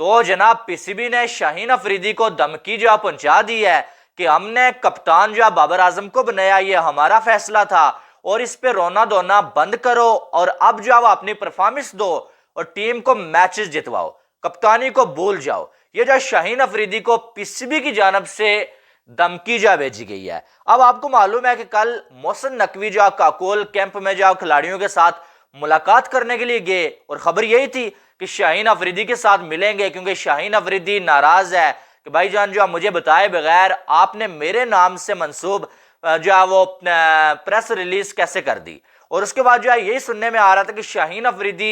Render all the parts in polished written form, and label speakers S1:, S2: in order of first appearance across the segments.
S1: तो जनाब पीसीबी ने शाहीन अफरीदी को धमकी जो पहुंचा दी है कि हमने कप्तान जो बाबर आजम को बनाया, ये हमारा फैसला था और इस पे रोना धोना बंद करो और अब जो अपनी परफॉर्मेंस दो और टीम को मैचेस जितवाओ, कप्तानी को भूल जाओ। ये जो शाहीन अफरीदी को पीसीबी की जानब से धमकी जो भेजी गई है। अब आपको मालूम है कि कल मोहसिन नकवी जो काकोल कैंप में जो खिलाड़ियों के साथ मुलाकात करने के लिए गए और खबर यही थी कि शाहीन अफरीदी के साथ मिलेंगे, क्योंकि शाहीन अफरीदी नाराज है कि भाईजान जो मुझे बताए बगैर आपने मेरे नाम से मंसूब जो है वो प्रेस रिलीज कैसे कर दी। और उसके बाद जो है यही सुनने में आ रहा था कि शाहीन अफरीदी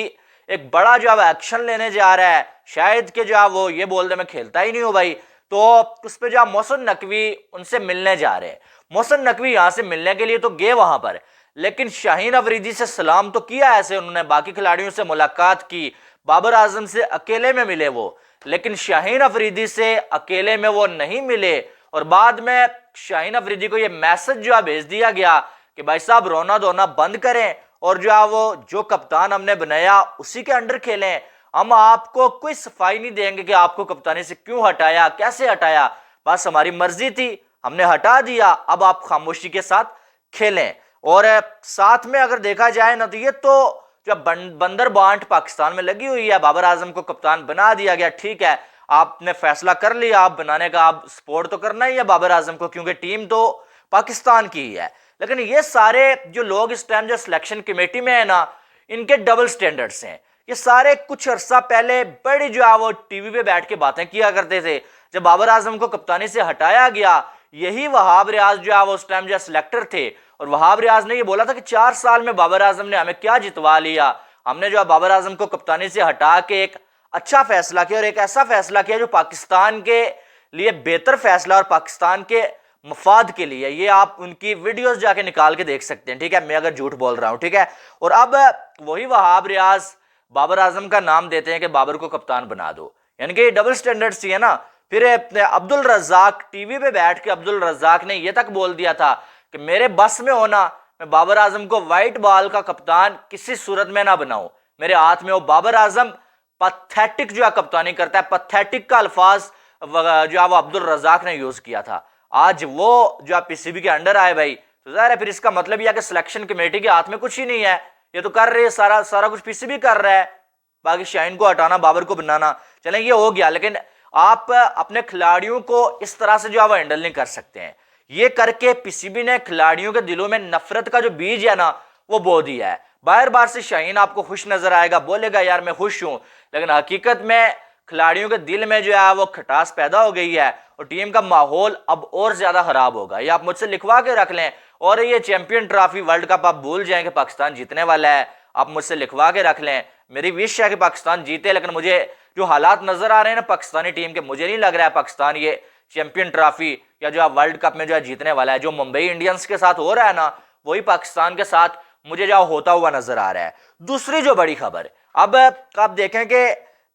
S1: एक बड़ा जो है एक्शन लेने जा रहा है, शायद कि जो है वो ये बोल दे मैं खेलता ही नहीं हूं भाई। तो उस पर जो मोहसिन नकवी उनसे मिलने जा रहे हैं। मोहसिन नकवी यहां से मिलने के लिए तो गए वहां पर, लेकिन शाहीन अफरीदी से सलाम तो किया ऐसे, उन्होंने बाकी खिलाड़ियों से मुलाकात की, बाबर आजम से अकेले में मिले वो, लेकिन शाहीन अफरीदी से अकेले में वो नहीं मिले। और बाद में शाहीन अफरीदी को ये मैसेज जो भेज दिया गया कि भाई साहब रोना धोना बंद करें और जो है वो जो कप्तान हमने बनाया उसी के अंडर खेलें। हम आपको कोई सफाई नहीं देंगे कि आपको कप्तानी से क्यों हटाया, कैसे हटाया, बस हमारी मर्जी थी, हमने हटा दिया, अब आप खामोशी के साथ खेलें। और साथ में अगर देखा जाए ना तो ये तो जब बंदर बांट पाकिस्तान में लगी हुई है, बाबर आजम को कप्तान बना दिया गया, ठीक है आपने फैसला कर लिया आप बनाने का, आप सपोर्ट तो करना ही है बाबर आजम को क्योंकि टीम तो पाकिस्तान की ही है। लेकिन ये सारे जो लोग इस टाइम जो सिलेक्शन कमेटी में है ना, इनके डबल स्टैंडर्ड्स हैं। ये सारे कुछ अरसा पहले बड़ी जो है वो टीवी पे बैठ के बातें किया करते थे। जब बाबर आजम को कप्तानी से हटाया गया, यही वहाब रियाज जो है वो उस टाइम जो सिलेक्टर थे, और वहाब रियाज ने ये बोला था कि 4 साल में बाबर आजम ने हमें क्या जितवा लिया, हमने जो है बाबर आजम को कप्तानी से हटा के एक अच्छा फैसला किया और एक ऐसा फैसला किया जो पाकिस्तान के लिए बेहतर फैसला और पाकिस्तान के मफाद के लिए। ये आप उनकी वीडियोस जाके निकाल के देख सकते हैं, ठीक है, मैं अगर झूठ बोल रहा हूं, ठीक है। और अब वही वहाब रियाज बाबर आजम का नाम देते हैं कि बाबर को कप्तान बना दो, यानी कि डबल स्टैंडर्ड्स ही है ना। फिर अब्दुल रज्जाक टीवी पे बैठ के अब्दुल रज्जाक ने यह तक बोल दिया था कि मेरे बस में होना मैं बाबर आजम को व्हाइट बॉल का कप्तान किसी सूरत में ना बनाऊं, मेरे हाथ में हो। बाबर आजम पथेटिक जो है कप्तानी करता है, पथेटिक का अल्फाज जो है वो अब्दुल रज्जाक ने यूज किया था। आज वो जो है पीसीबी के अंडर आए भाई, तो जाहिर है फिर इसका मतलब यह कि सिलेक्शन कमेटी के हाथ में कुछ ही नहीं है, ये तो कर रही है सारा कुछ पीसीबी कर रहा है, बाकी शाहीन को हटाना बाबर को बनाना चलें ये हो गया। लेकिन आप अपने खिलाड़ियों को इस तरह से जो है वो हैंडल नहीं कर सकते हैं। ये करके पीसीबी ने खिलाड़ियों के दिलों में नफरत का जो बीज है ना वो बो दिया है। बार बार से शाहीन आपको खुश नजर आएगा, बोलेगा यार मैं खुश हूं, लेकिन हकीकत में खिलाड़ियों के दिल में जो है वो खटास पैदा हो गई है और टीम का माहौल अब और ज्यादा खराब होगा। ये आप मुझसे लिखवा के रख लें, और ये चैंपियन ट्रॉफी वर्ल्ड कप आप भूल जाएं कि पाकिस्तान जीतने वाला है, आप मुझसे लिखवा के रख लें। मेरी विश है कि पाकिस्तान जीते, लेकिन मुझे जो हालात नजर आ रहे हैं ना पाकिस्तानी टीम के, मुझे नहीं लग रहा है पाकिस्तान ये चैंपियन ट्रॉफी या जो है वर्ल्ड कप में जो है जीतने वाला है। जो मुंबई इंडियंस के साथ हो रहा है ना वही पाकिस्तान के साथ मुझे जो होता हुआ नजर आ रहा है। दूसरी जो बड़ी खबर, अब आप देखें कि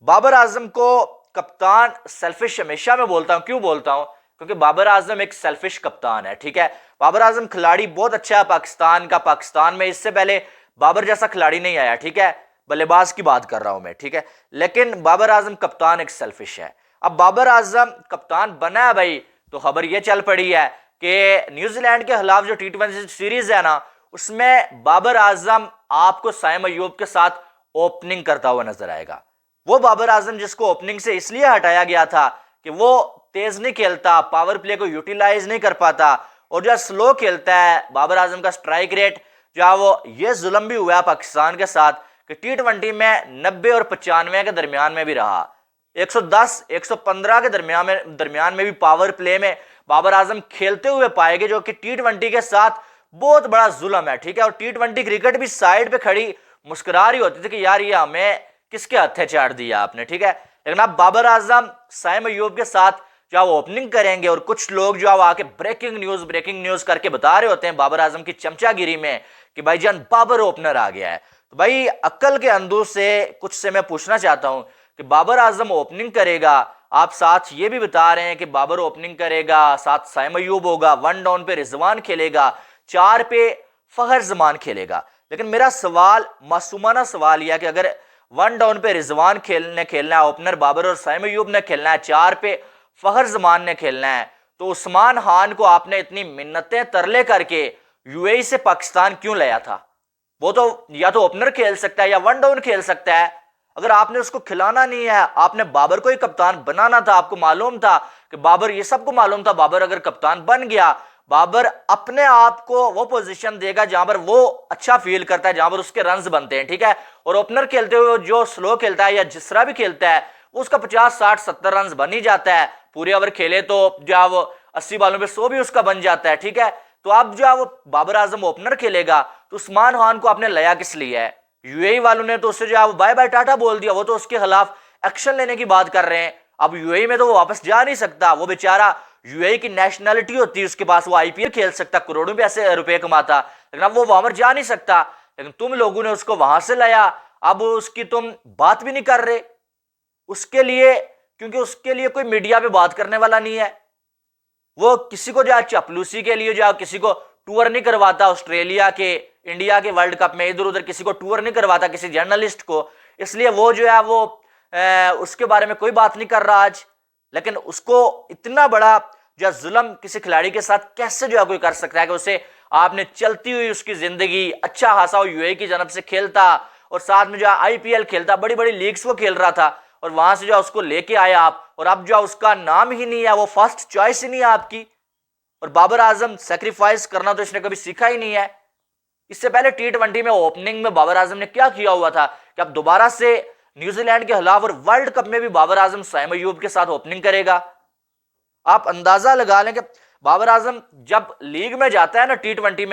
S1: बाबर आजम को कप्तान सेल्फिश हमेशा मैं बोलता हूं, क्यों बोलता हूं, क्योंकि बाबर आजम एक सेल्फिश कप्तान है, ठीक है। बाबर आजम खिलाड़ी बहुत अच्छा है पाकिस्तान का, पाकिस्तान में इससे पहले बाबर जैसा खिलाड़ी नहीं आया, ठीक है, बल्लेबाज की बात कर रहा हूं मैं, ठीक है। लेकिन बाबर आजम कप्तान एक सेल्फिश है। अब बाबर आजम कप्तान बना है भाई, तो खबर यह चल पड़ी है कि न्यूजीलैंड के खिलाफ जो T20 सीरीज है ना उसमें बाबर आजम आपको साइम अयूब के साथ ओपनिंग करता हुआ नजर आएगा। वो बाबर आजम जिसको ओपनिंग से इसलिए हटाया गया था कि वो तेज नहीं खेलता, पावर प्ले को यूटिलाइज नहीं कर पाता और जो स्लो खेलता है। बाबर आजम का स्ट्राइक रेट जो है वो ये जुल्म भी हुआ पाकिस्तान के साथ कि T20 में 90 और 95 के दरमियान में भी रहा, 110 115 के दरमियान में भी पावर प्ले में बाबर आजम खेलते हुए पाएंगे, जो कि T20 के साथ बहुत बड़ा जुल्म है, ठीक है। और T20 क्रिकेट भी साइड पे खड़ी मुस्कुरा रही होती थी कि यार ये हमें किसके हत्थे चाट दिया आपने, ठीक है। लेकिन अब बाबर आजम साइम अयूब के साथ जो वो ओपनिंग करेंगे और कुछ लोग जो आके ब्रेकिंग न्यूज करके बता रहे होते हैं बाबर आजम की चमचागिरी में कि भाईजान बाबर ओपनर आ गया है। तो भाई अक्ल के अंदू से कुछ से मैं पूछना चाहता हूं कि बाबर आजम ओपनिंग करेगा, आप साथ ये भी बता रहे हैं कि बाबर ओपनिंग करेगा, साथ साइम अयूब होगा, 1 डाउन पे रिजवान खेलेगा, 4 पे फखर जमान खेलेगा। लेकिन मेरा सवाल, मासूमाना सवाल यह कि अगर 1 डाउन पे रिजवान खेलना है ओपनर, बाबर और सईद अयूब ने खेलना है, 4 पे फखर जमान ने खेलना है। तो उस्मान खान को आपने इतनी मिन्नतें तरले करके यूएई से पाकिस्तान क्यों लाया था? वो तो या तो ओपनर खेल सकता है या 1 डाउन खेल सकता है। अगर आपने उसको खिलाना नहीं है, आपने बाबर को ही कप्तान बनाना था। आपको मालूम था कि बाबर, ये सबको मालूम था, बाबर अगर कप्तान बन गया, बाबर अपने आप को वो पोजीशन देगा जहां पर वो अच्छा फील करता है, जहां पर उसके रन्स बनते हैं, ठीक है। और ओपनर खेलते हुए जो स्लो खेलता है या जिस तरह भी खेलता है, उसका 50 60 70 रन बन ही जाता है। पूरे ओवर खेले तो जो वो 80 बालों पे 100 भी उसका बन जाता है, ठीक है। तो अब जो वो बाबर आजम ओपनर खेलेगा, तो उस्मान खान को आपने लाया किस लिए है? यूएई वालों ने तो उससे जो बाय बाय टाटा बोल दिया, वो तो उसके खिलाफ एक्शन लेने की बात कर रहे हैं। अब यूएई में तो वो वापस जा नहीं सकता, वो बेचारा यूएई की नेशनलिटी होती है उसके पास, वो आईपीएल खेल सकता, करोड़ों पैसे रुपए कमाता, लेकिन अब वो वहां पर जा नहीं सकता। लेकिन तुम लोगों ने उसको वहां से लाया, अब उसकी तुम बात भी नहीं कर रहे उसके लिए, क्योंकि उसके लिए कोई मीडिया पे बात करने वाला नहीं है। वो किसी को जो चपलूसी के लिए जो किसी को टूर नहीं करवाता, ऑस्ट्रेलिया के, इंडिया के वर्ल्ड कप में इधर उधर किसी को टूर नहीं करवाता, किसी जर्नलिस्ट को, इसलिए वो जो है वो उसके बारे में कोई बात नहीं कर रहा आज। लेकिन उसको इतना बड़ा जो जुल्म किसी खिलाड़ी के साथ कैसे जो है कोई कर सकता है कि उसे आपने चलती हुई उसकी जिंदगी अच्छा खासा यूएई की जनब से खेलता और साथ में जो आईपीएल खेलता, बड़ी बड़ी लीग्स वो खेल रहा था, और वहां से जो उसको लेके आए आप, और अब जो उसका नाम ही नहीं है, वो फर्स्ट चॉइस ही नहीं है आपकी। और बाबर आजम सेक्रीफाइस करना तो इसने कभी सीखा ही नहीं है। इससे पहले टी20 में ओपनिंग में बाबर आजम ने क्या किया हुआ था कि अब दोबारा से न्यूजीलैंड के खिलाफ और वर्ल्ड कप में भी बाबर आजम सईद अयूब के साथ ओपनिंग करेगा। आप अंदाजा लगा लें कि बाबर आजम जब लीग में जाता है ना, टी20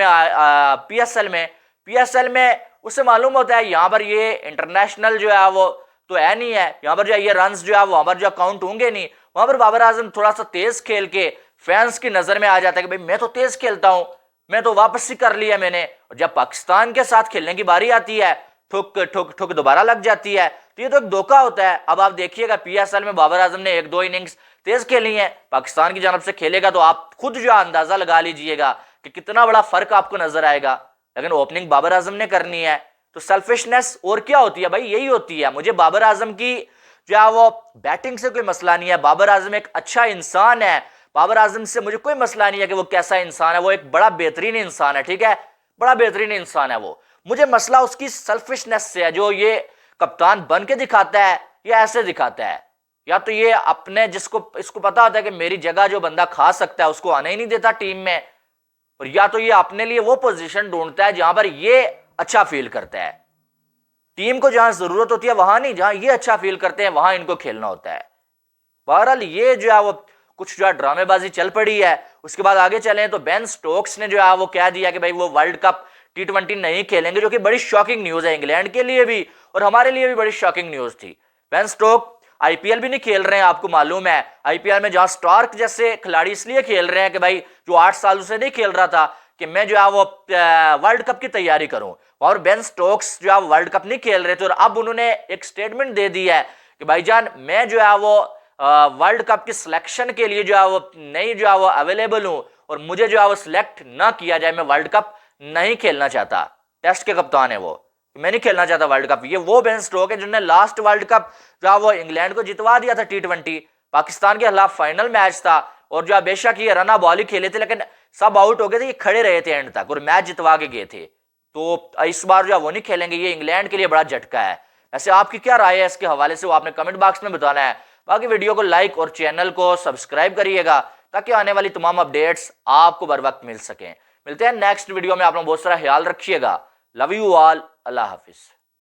S1: में, पीएसएल में उसे मालूम होता है यहां पर ये इंटरनेशनल जो है वो तो है नहीं है, यहां पर जो ये रन्स जो है वहां पर जो काउंट होंगे नहीं। वहां पर बाबर आजम थोड़ा सा तेज खेल के फैंस की नजर में आ जाता है कि भाई मैं तो तेज खेलता हूं, मैं तो वापस ही कर लिया मैंने। और जब पाकिस्तान के साथ खेलने की बारी आती है, ठुक ठुक ठुक दोबारा लग जाती है। तो ये तो एक धोखा होता है। अब आप देखिएगा पीएसएल में बाबर आजम ने 1-2 इनिंग्स तेज खेली है, पाकिस्तान की जानब से खेलेगा तो आप खुद जो अंदाजा लगा लीजिएगा कि कितना बड़ा फर्क आपको नजर आएगा। लेकिन ओपनिंग बाबर आजम ने करनी है, तो सेल्फिशनेस और क्या होती है भाई, यही होती है। मुझे बाबर आजम की जो है वो बैटिंग से कोई मसला नहीं है, बाबर आजम एक अच्छा इंसान है, बाबर आजम से मुझे कोई मसला नहीं है कि वो कैसा इंसान है, वो एक बड़ा बेहतरीन इंसान है, ठीक है, बड़ा बेहतरीन इंसान है वो। मुझे मसला उसकी सेल्फिशनेस से है, जो ये कप्तान बन के दिखाता है या ऐसे दिखाता है। या तो ये अपने जिसको इसको पता होता है कि मेरी जगह जो बंदा खा सकता है उसको आने ही नहीं देता टीम में, और या तो ये अपने लिए वो पोजीशन ढूंढता है जहां पर ये अच्छा फील करता है। टीम को जहां जरूरत होती है वहां नहीं, जहां ये अच्छा फील करते हैं वहां इनको खेलना होता है। बहरहाल ये जो है वो कुछ जो है ड्रामेबाजी चल पड़ी है। उसके बाद आगे चलें तो बेन स्टोक्स ने जो है वो कह दिया कि भाई वो वर्ल्ड कप टी20 नहीं खेलेंगे, जो कि बड़ी शॉकिंग न्यूज है इंग्लैंड के लिए भी और हमारे लिए भी बड़ी शॉकिंग न्यूज थी। बेन स्टोक आईपीएल भी नहीं खेल रहे हैं, आपको मालूम है। आईपीएल में जहां स्टार्क जैसे खिलाड़ी इसलिए खेल रहे हैं कि भाई जो 8 सालों से नहीं खेल रहा था कि मैं जो है वो वर्ल्ड कप की तैयारी करूं, और बेन स्टोक्स जो है वर्ल्ड कप नहीं खेल रहे थे, और अब उन्होंने एक स्टेटमेंट दे दी है कि भाईजान मैं जो है वो वर्ल्ड कप की सिलेक्शन के लिए जो है वो नहीं जो है वो अवेलेबल हूं, और मुझे जो है वो सिलेक्ट ना किया जाए, मैं वर्ल्ड कप नहीं खेलना चाहता। टेस्ट के कप्तान है वो, मैं नहीं खेलना चाहता वर्ल्ड कप। ये वो बेन स्टोक है जिन्होंने लास्ट वर्ल्ड कप जो है वो इंग्लैंड को जितवा दिया था टी20, पाकिस्तान के खिलाफ फाइनल मैच था, और जो बेशक ये रन बॉल ही खेले थे लेकिन सब आउट हो गए थे, ये खड़े रहे थे एंड तक और मैच जितवा के गए थे। तो इस बार जो है वो नहीं खेलेंगे, ये इंग्लैंड के लिए बड़ा झटका है। ऐसे आपकी क्या राय है इसके हवाले से, वो आपने कमेंट बॉक्स में बताना है। बाकी वीडियो को लाइक और चैनल को सब्सक्राइब करिएगा ताकि आने वाली तमाम अपडेट्स आपको बर वक्त मिल सकें। मिलते हैं नेक्स्ट वीडियो में, आप लोग बहुत सारा ख्याल रखिएगा। Love you all, Allah Hafiz.